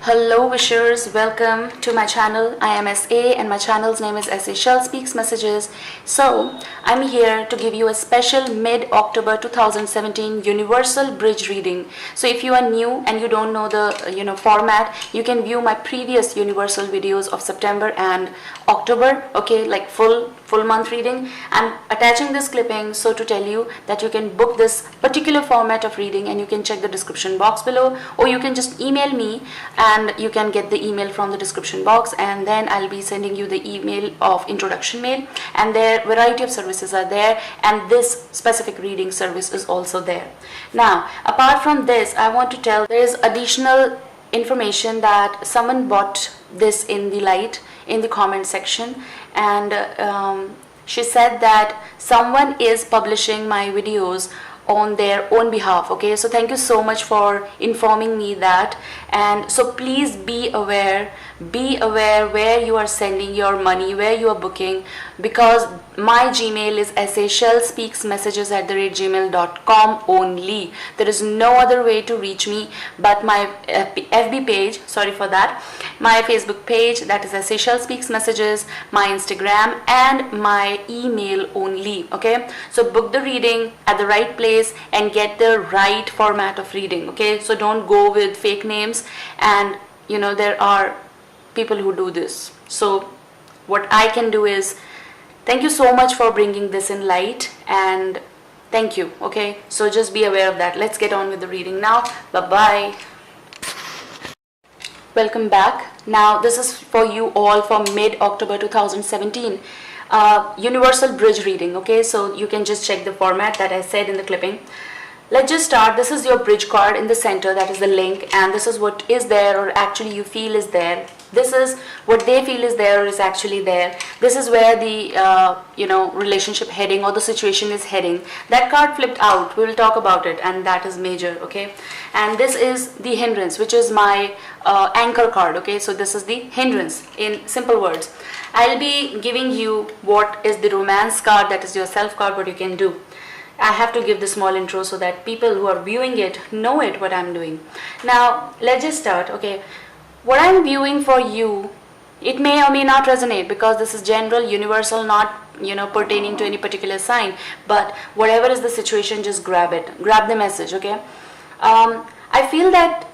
Hello wishers, welcome to my channel. I am SA and my channel's name is SA Shell Speaks Messages. So I'm here to give you a special mid-October 2017 universal bridge reading. So if you are new and you don't know the format, you can view my previous universal videos of September and October, okay, like full month reading. I'm attaching this clipping so to tell you that you can book this particular format of reading, and you can check the description box below, or you can just email me and you can get the email from the description box, and then I'll be sending you the email of introduction mail, and there variety of services are there, and this specific reading service is also there. Now apart from this, I want to tell there is additional information that someone bought this in the light in the comment section, and she said that someone is publishing my videos on their own behalf. Okay, so thank you so much for informing me that, and so please be aware where you are sending your money, where you are booking, because my Gmail is sashellsspeaksmessages@gmail.com only. There is no other way to reach me but my FB page, sorry for that, my Facebook page, that is sashellsspeaksmessages, my Instagram, and my email only. Okay, so book the reading at the right place and get the right format of reading. Okay, so don't go with fake names, and there are people who do this. So what I can do is thank you so much for bringing this in light, and thank you. Okay, so just be aware of that. Let's get on with the reading now. Bye bye. Welcome back. Now this is for you all for mid-October 2017 universal bridge reading. Okay, so you can just check the format that I said in the clipping. Let's just start. This is your bridge card in the center, that is the link, and this is what is there, or actually you feel is there. This is what they feel is there, or is actually there. This is where the relationship heading or the situation is heading. That card flipped out, we will talk about it, and that is major. Okay, and this is the hindrance, which is my anchor card. Okay, so this is the hindrance in simple words. I'll be giving you what is the romance card, that is your self card, what you can do. I have to give the small intro so that people who are viewing it know it what I'm doing. Now let's just start. Okay, what I'm viewing for you, it may or may not resonate because this is general, universal, not pertaining to any particular sign, but whatever is the situation, just grab it, grab the message. Okay, I feel that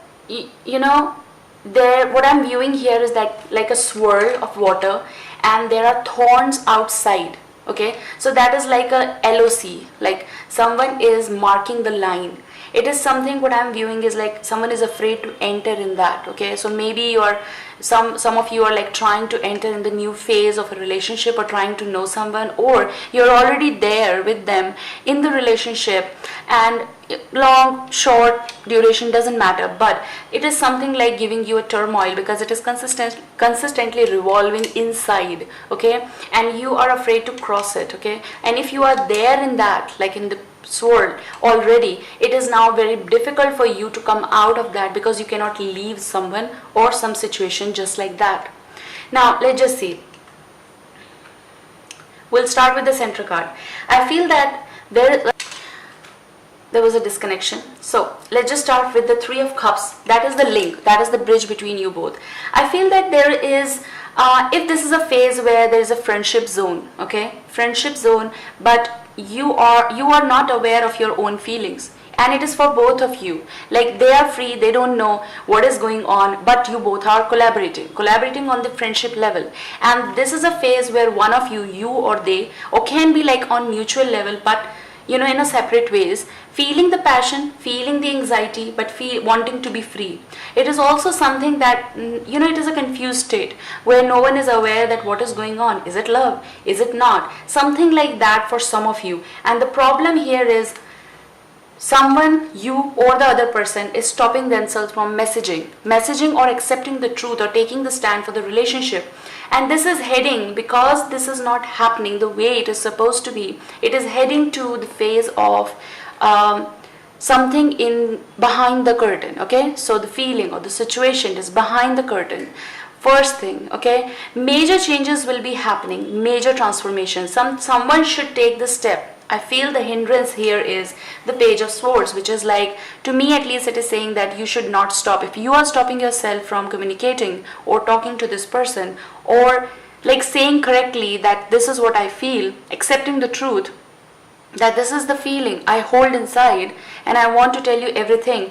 what I'm viewing here is that like a swirl of water, and there are thorns outside. Okay, so that is like a LOC, like someone is marking the line. It is something, what I'm viewing is like someone is afraid to enter in that. Okay, so maybe you are some of you are like trying to enter in the new phase of a relationship, or trying to know someone, or you're already there with them in the relationship, and long, short duration doesn't matter, but it is something like giving you a turmoil because it is consistently revolving inside. Okay, and you are afraid to cross it. Okay, and if you are there in that, like in the sword already, it is now very difficult for you to come out of that because you cannot leave someone or some situation just like that. Now let's just see. We'll start with the center card. I feel that there was a disconnection. So let's just start with the Three of Cups. That is the link, that is the bridge between you both. I feel that there is if this is a phase where there is a friendship zone, okay, friendship zone, but you are not aware of your own feelings, and it is for both of you. Like they are free, they don't know what is going on, but you both are collaborating on the friendship level. And this is a phase where one of you or they, or can be like on mutual level, but in a separate ways, feeling the passion, feeling the anxiety, but wanting to be free. It is also something that it is a confused state where no one is aware that what is going on. Is it love? Is it not? Something like that for some of you. And the problem here is someone, you or the other person, is stopping themselves from messaging or accepting the truth or taking the stand for the relationship. And this is heading, because this is not happening the way it is supposed to be, it is heading to the phase of something in behind the curtain. Okay, so the feeling or the situation is behind the curtain. First thing, okay, major changes will be happening, major transformation. Someone should take the step I feel the hindrance here is the Page of Swords, which is like, to me at least, it is saying that you should not stop. If you are stopping yourself from communicating or talking to this person, or like saying correctly that this is what I feel, accepting the truth, that this is the feeling I hold inside and I want to tell you everything,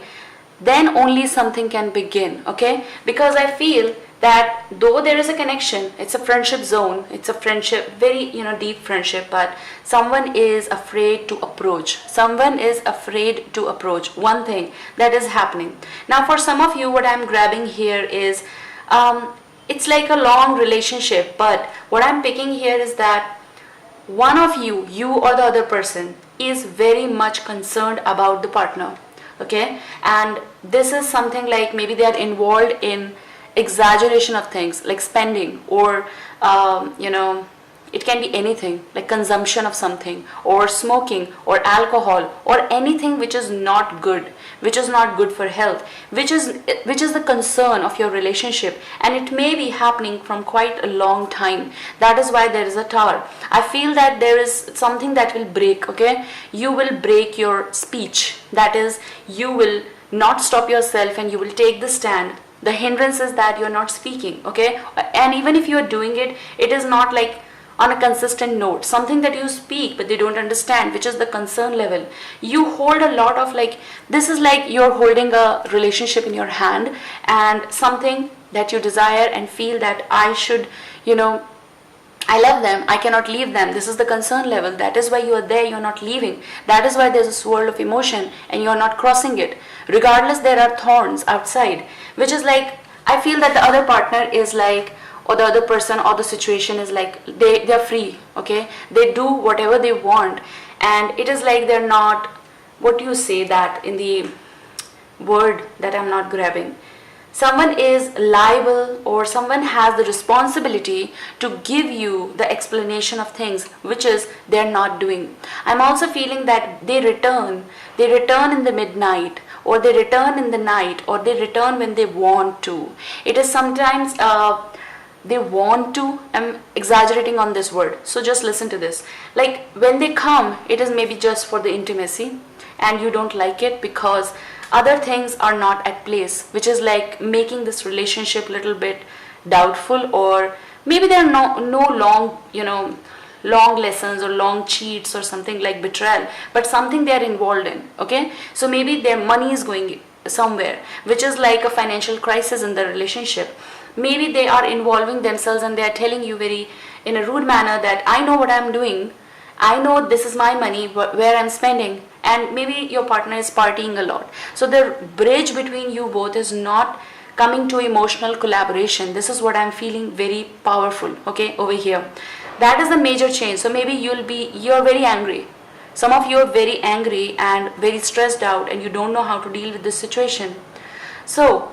then only something can begin, okay? Because I feel that though there is a connection, it's a friendship zone, it's a friendship, very, deep friendship, but someone is afraid to approach. Someone is afraid to approach. One thing that is happening. Now for some of you, what I'm grabbing here is, it's like a long relationship, but what I'm picking here is that one of you or the other person, is very much concerned about the partner, okay? And this is something like maybe they are involved in exaggeration of things like spending, or it can be anything like consumption of something, or smoking, or alcohol, or anything which is not good, which is not good for health, which is the concern of your relationship, and it may be happening from quite a long time. That is why there is a Tower. I feel that there is something that will break, okay? You will break your speech, that is, you will not stop yourself and you will take the stand. The hindrance is that you're not speaking, okay? And even if you're doing it, it is not like on a consistent note, something that you speak but they don't understand, which is the concern level. You hold a lot of, like, this is like you're holding a relationship in your hand, and something that you desire and feel that I should, I love them, I cannot leave them. This is the concern level. That is why you are there, you're not leaving. That is why there's a swirl of emotion and you're not crossing it. Regardless, there are thorns outside, which is like, I feel that the other partner is like, or the other person or the situation is like, they're free, okay? They do whatever they want, and it is like they're not, what do you say that in the word that I'm not grabbing? Someone is liable, or someone has the responsibility to give you the explanation of things, which is they're not doing. I'm also feeling that they return in the midnight, or they return in the night, or they return when they want to. It is sometimes they want to, I'm exaggerating on this word, so just listen to this. Like when they come, it is maybe just for the intimacy, and you don't like it because other things are not at place, which is like making this relationship a little bit doubtful, or maybe there are no long lessons or long cheats or something like betrayal, but something they are involved in, okay? So maybe their money is going somewhere, which is like a financial crisis in the relationship. Maybe they are involving themselves and they are telling you in a rude manner that I know what I'm doing, I know this is my money, where I'm spending, and maybe your partner is partying a lot. So the bridge between you both is not coming to emotional collaboration. This is what I'm feeling very powerful, okay, over here. That is the major change. So maybe you're very angry. Some of you are very angry and very stressed out, and you don't know how to deal with this situation. So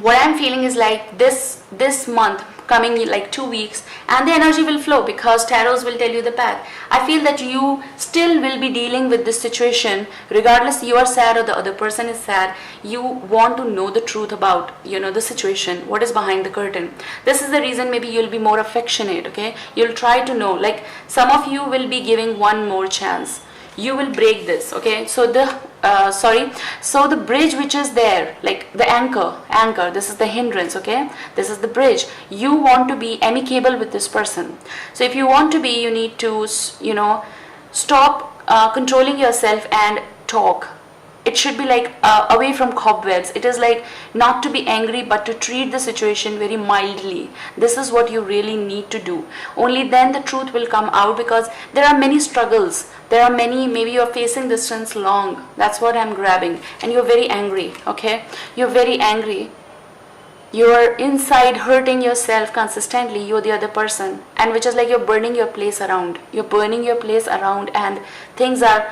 what I'm feeling is like this month, coming like 2 weeks, and the energy will flow because tarots will tell you the path. I feel that you still will be dealing with this situation, regardless you are sad or the other person is sad. You want to know the truth about, the situation, what is behind the curtain. This is the reason maybe you'll be more affectionate, okay? You'll try to know, like some of you will be giving one more chance. You will break this, okay? So the bridge which is there, like the anchor, this is the hindrance, okay? This is the bridge. You want to be amicable with this person. So if you want to be, you need to, stop controlling yourself and talk. It should be like away from cobwebs. It is like not to be angry, but to treat the situation very mildly. This is what you really need to do. Only then the truth will come out, because there are many struggles. There are many, maybe you're facing this since long. That's what I'm grabbing. And you're very angry, okay? You're very angry. You're inside hurting yourself consistently, you're the other person, and which is like you're burning your place around. You're burning your place around, and things are,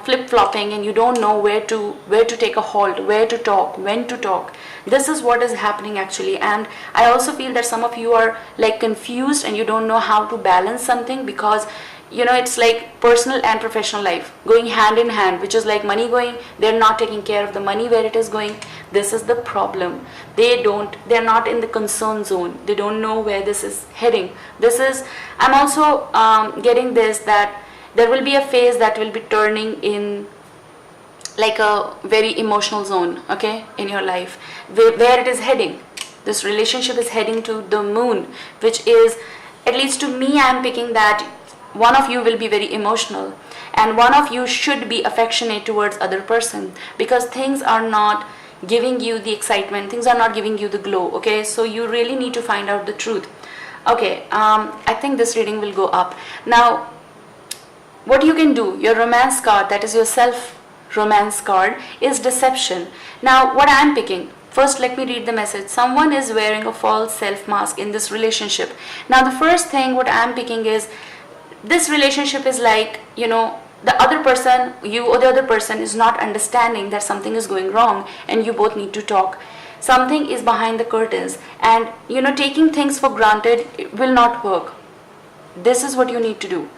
flip-flopping, and you don't know where to take a halt, where to talk, when to talk. This is what is happening actually. And I also feel that some of you are like confused and you don't know how to balance something, because it's like personal and professional life going hand in hand, which is like money going, they're not taking care of the money where it is going. This is the problem. They're not in the concern zone. They don't know where this is heading. I'm also getting this, that there will be a phase that will be turning in like a very emotional zone, okay, in your life, where it is heading. This relationship is heading to the moon, which is, at least to me, I am picking that one of you will be very emotional and one of you should be affectionate towards other person, because things are not giving you the excitement, things are not giving you the glow, okay? So you really need to find out the truth. Okay, I think this reading will go up. Now, what you can do, your romance card, that is your self romance card, is deception. Now, what I am picking, first let me read the message. Someone is wearing a false self mask in this relationship. Now, the first thing what I am picking is, this relationship is like, you know, the other person, you or the other person is not understanding that something is going wrong and you both need to talk. Something is behind the curtains, and you know, taking things for granted will not work. This is what you need to do.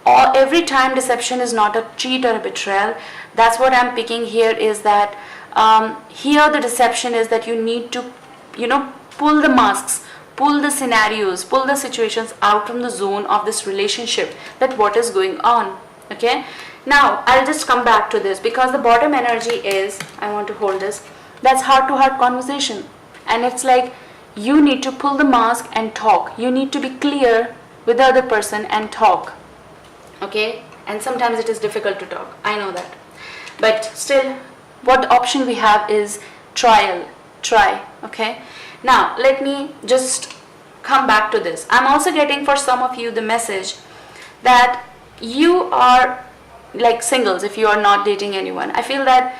Or every time deception is not a cheat or a betrayal. That's what I'm picking here, is that here the deception is that you need to, you know, pull the masks, pull the scenarios, pull the situations out from the zone of this relationship, that what is going on. Okay, now I'll just come back to this, because the bottom energy is, I want to hold this, that's heart to heart conversation, and it's like you need to pull the mask and talk. You need to be clear with the other person and talk. Okay, and sometimes it is difficult to talk, I know that, but still what option we have is try. Okay, now let me just come back to this. I'm also getting for some of you the message that you are like singles. If you are not dating anyone, I feel that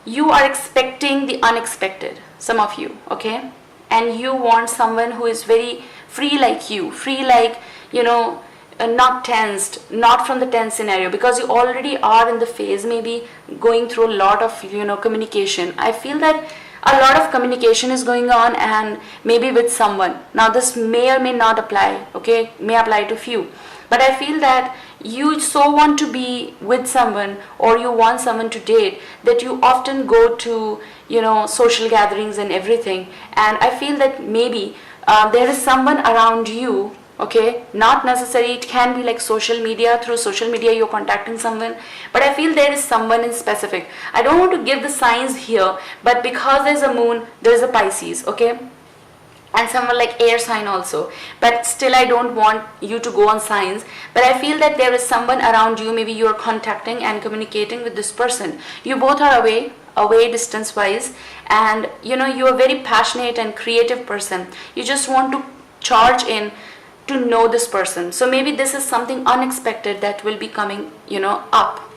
you are expecting the unexpected, some of you, okay, and you want someone who is very free like you, free like, you know, not tensed, not from the tense scenario, because you already are in the phase, maybe going through a lot of, you know, communication. I feel that a lot of communication is going on, and maybe with someone. Now this may or may not apply, okay, may apply to few, but I feel that you so want to be with someone, or you want someone to date, that you often go to, you know, social gatherings and everything. And I feel that maybe there is someone around you, okay, not necessarily, it can be like social media, through social media you're contacting someone, but I feel there is someone in specific. I don't want to give the signs here, but because there's a moon, there's a Pisces, okay, and someone like air sign also, but still I don't want you to go on signs, but I feel that there is someone around you, maybe you are contacting and communicating with this person. You both are away distance wise, and you know, you are very passionate and creative person. You just want to charge in to know this person. So maybe this is something unexpected that will be coming, you know,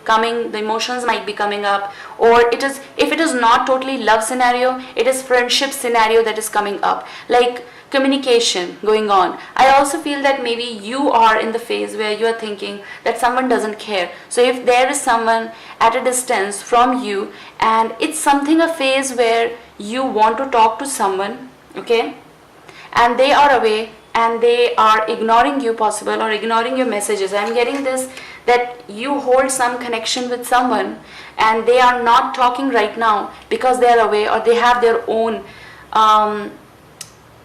the emotions might be coming up, or it is, if it is not totally love scenario, it is friendship scenario that is coming up, like communication going on. I also feel that maybe you are in the phase where you are thinking that someone doesn't care. So if there is someone at a distance from you, and it's something, a phase where you want to talk to someone, okay, and they are away and they are ignoring you, possible, or ignoring your messages. I'm getting this, that you hold some connection with someone and they are not talking right now because they are away, or they have their own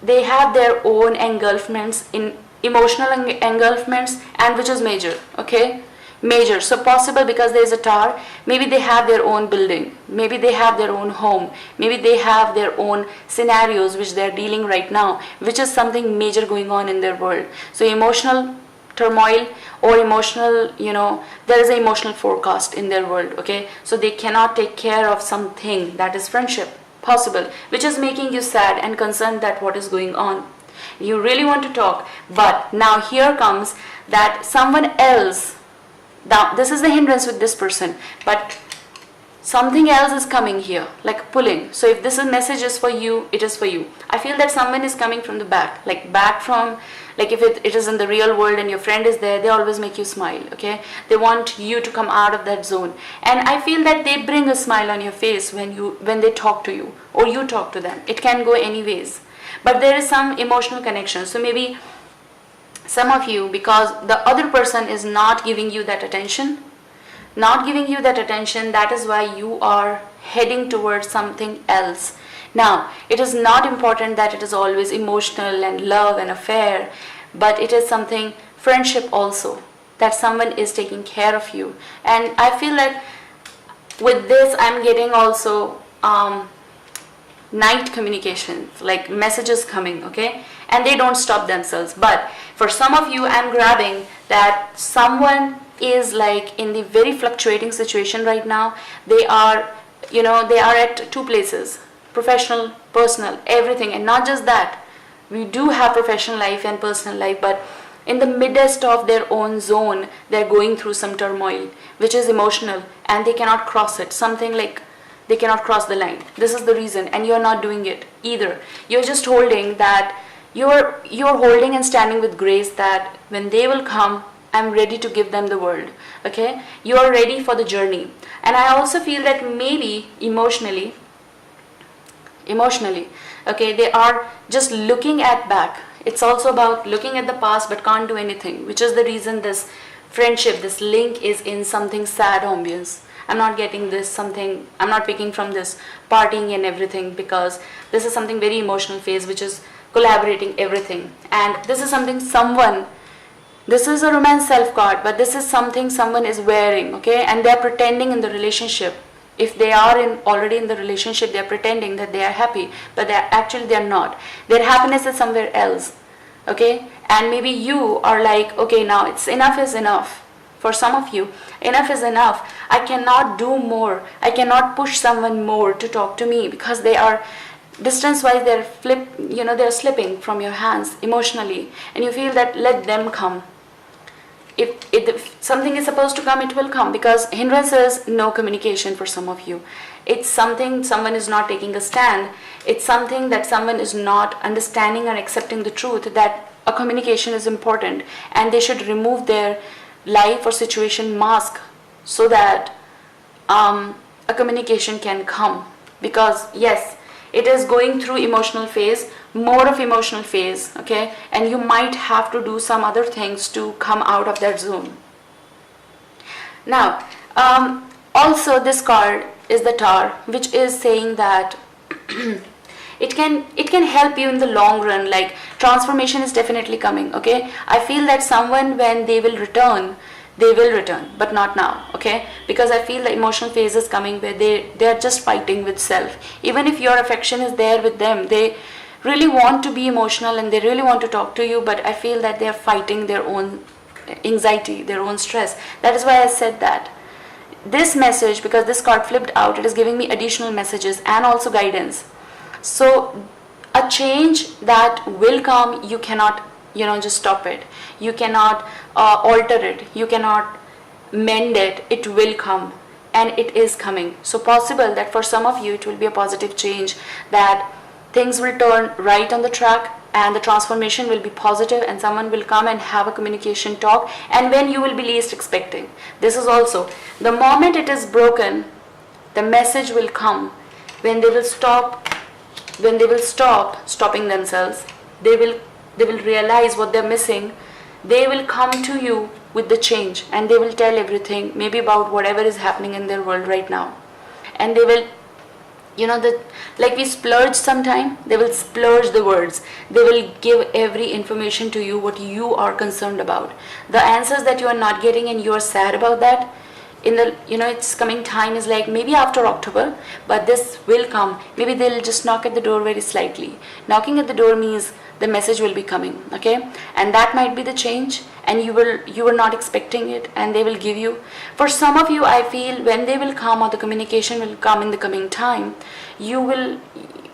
engulfments, in emotional engulfments, and which is major, okay, major. So possible, because there is a tower, maybe they have their own building, maybe they have their own home, maybe they have their own scenarios which they are dealing right now, which is something major going on in their world. So emotional turmoil, or emotional, you know, there is an emotional forecast in their world, okay, so they cannot take care of something, that is friendship, possible, which is making you sad and concerned that what is going on. You really want to talk, but now here comes that someone else. Now this is the hindrance with this person, but something else is coming here, like pulling. So if this message is for you, it is for you. I feel that someone is coming from the back, like back from, like if it is in the real world and your friend is there, they always make you smile, okay? They want you to come out of that zone. And I feel that they bring a smile on your face when they talk to you, or you talk to them. It can go anyways. But there is some emotional connection. So maybe some of you, because the other person is not giving you that attention, that is why you are heading towards something else. Now, it is not important that it is always emotional and love and affair, but it is something friendship also. that someone is taking care of you. And I feel that with this I'm getting also night communications, like messages coming, okay, and they don't stop themselves. But for some of you, I'm grabbing that someone is like in the very fluctuating situation right now. They are, they are at two places: professional, personal, everything. And not just that, we do have professional life and personal life, but in the midst of their own zone, they're going through some turmoil, which is emotional, and they cannot cross it. Something like they cannot cross the line. This is the reason, and you're not doing it either. You're just holding that, you're holding and standing with grace that when they will come, I'm ready to give them the world. Okay, you are ready for the journey. And I also feel that maybe emotionally, okay, they are just looking at back. It's also about looking at the past but can't do anything, which is the reason this friendship, this link is in something sad ambience. I'm not getting this something, I'm not picking from this partying and everything, because this is something very emotional phase, which is collaborating everything. And this is something this is a romance self card, but this is something someone is wearing, okay, and they're pretending in the relationship. If they are already in the relationship, they're pretending that they are happy, but they're not. Their happiness is somewhere else, okay? And maybe you are like, okay, now it's enough is enough. For some of you, enough is enough. I cannot do more. I cannot push someone more to talk to me, because they are distance-wise, they're slipping from your hands emotionally, and you feel that let them come. If something is supposed to come, it will come, because hindrance is no communication for some of you. It's something someone is not taking a stand. It's something that someone is not understanding and accepting the truth that a communication is important, and they should remove their life or situation mask so that a communication can come. Because yes, it is going through emotional phase, more of emotional phase, okay, and you might have to do some other things to come out of that zone. Now also this card is the Tower, which is saying that it can help you in the long run. Like transformation is definitely coming, okay. I feel that someone, when they will return, but not now, okay, because I feel the emotional phase is coming where they are just fighting with self. Even if your affection is there with them, they really want to be emotional and they really want to talk to you, but I feel that they are fighting their own anxiety, their own stress. That is why I said that this message, because this card flipped out, it is giving me additional messages and also guidance. So a change that will come, you cannot just stop it. You cannot alter it. You cannot mend it. It will come, and it is coming. So possible that for some of you it will be a positive change, that things will turn right on the track and the transformation will be positive, and someone will come and have a communication talk, and when you will be least expecting. This is also the moment it is broken, the message will come when they will stop stopping themselves. They will realize what they're missing. They will come to you with the change, and they will tell everything, maybe about whatever is happening in their world right now. And they will, like we splurge sometime, they will splurge the words. They will give every information to you what you are concerned about. The answers that you are not getting and you are sad about that, in the it's coming time is like maybe after October, but this will come. Maybe they'll just knock at the door very slightly. Knocking at the door means the message will be coming, okay, and that might be the change, and you were not expecting it, and they will give you. For some of you, I feel when they will come, or the communication will come in the coming time, you will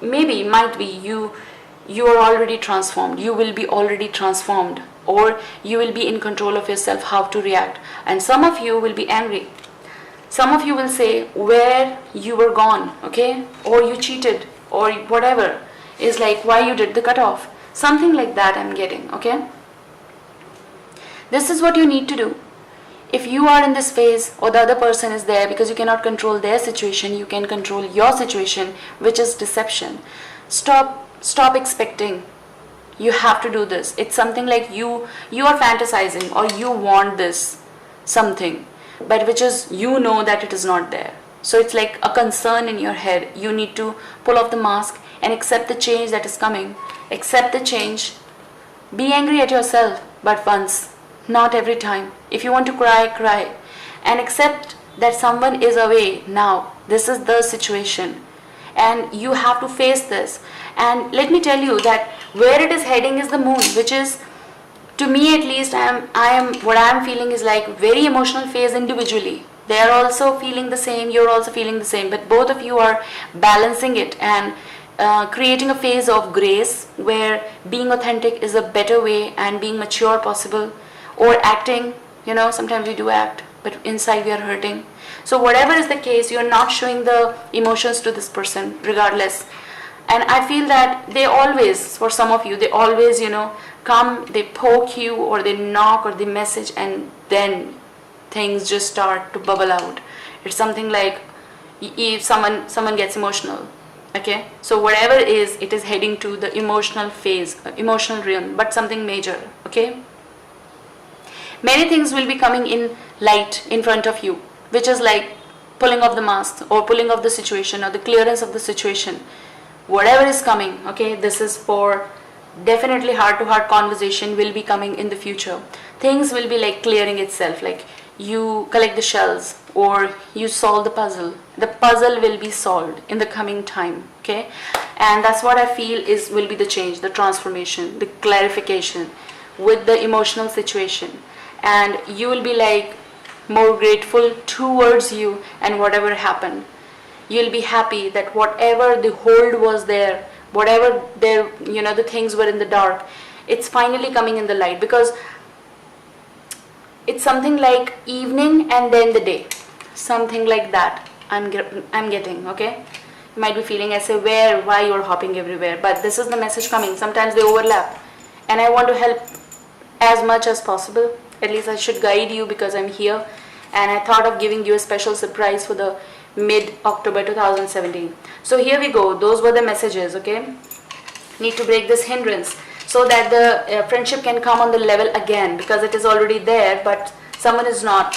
might be you are already transformed. You will be already transformed, or you will be in control of yourself how to react. And some of you will be angry. Some of you will say where you were gone, okay, or you cheated, or whatever is like why you did the cutoff. Something like that I'm getting, okay. This is what you need to do. If you are in this phase, or the other person is there, because you cannot control their situation, you can control your situation, which is deception. Stop expecting. You have to do this. It's something like you are fantasizing, or you want this something, but which is that it is not there. So it's like a concern in your head. You need to pull off the mask and accept the change that is coming. Accept the change. Be angry at yourself, but once. not every time. If you want to cry, cry, and accept that someone is away now. This is the situation, and you have to face this. And let me tell you that where it is heading is the moon, which is, to me at least, what I am feeling is like very emotional phase individually. They are also feeling the same, you're also feeling the same, but both of you are balancing it and creating a phase of grace where being authentic is a better way and being mature possible, or acting, sometimes we do act, but inside we are hurting. So whatever is the case, you're not showing the emotions to this person regardless. And I feel that they always, for some of you, they always, come, they poke you, or they knock, or they message, and then things just start to bubble out. It's something like if someone gets emotional. Okay, so whatever it is heading to the emotional phase, emotional realm, but something major. Okay, many things will be coming in light in front of you, which is like pulling off the mask, or pulling off the situation, or the clearance of the situation. Whatever is coming, okay, this is for definitely heart-to-heart conversation will be coming in the future. Things will be like clearing itself, like you collect the shells or you solve the puzzle. The puzzle will be solved in the coming time, okay? And that's what I feel will be the change, the transformation, the clarification with the emotional situation. And you will be like more grateful towards you and whatever happened. You'll be happy that whatever the hold was there, whatever there, the things were in the dark, it's finally coming in the light, because it's something like evening and then the day, something like that I'm getting, okay? You might be feeling, I say, why you're hopping everywhere, but this is the message coming. Sometimes they overlap, and I want to help as much as possible. At least I should guide you because I'm here, and I thought of giving you a special surprise for the mid-October 2017. So here we go. Those were the messages, okay? Need to break this hindrance so that the friendship can come on the level again, because it is already there, but someone is not,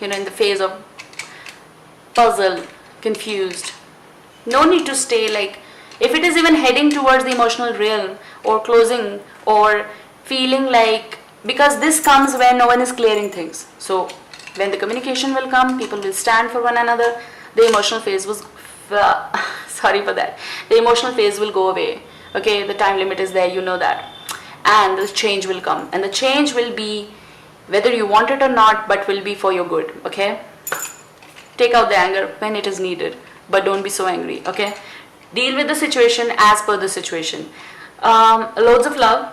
in the phase of puzzle, confused. No need to stay like, if it is even heading towards the emotional realm or closing or feeling like, because this comes when no one is clearing things. So when the communication will come, people will stand for one another. The emotional phase was, sorry for that, the emotional phase will go away. Okay, the time limit is there, you know that. And the change will come. And the change will be, whether you want it or not, but will be for your good, okay? Take out the anger when it is needed, but don't be so angry, okay? Deal with the situation as per the situation. Loads of love.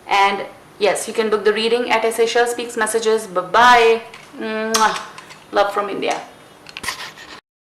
And yes, you can book the reading at sashellsspeaksmessages. Bye-bye. Love from India.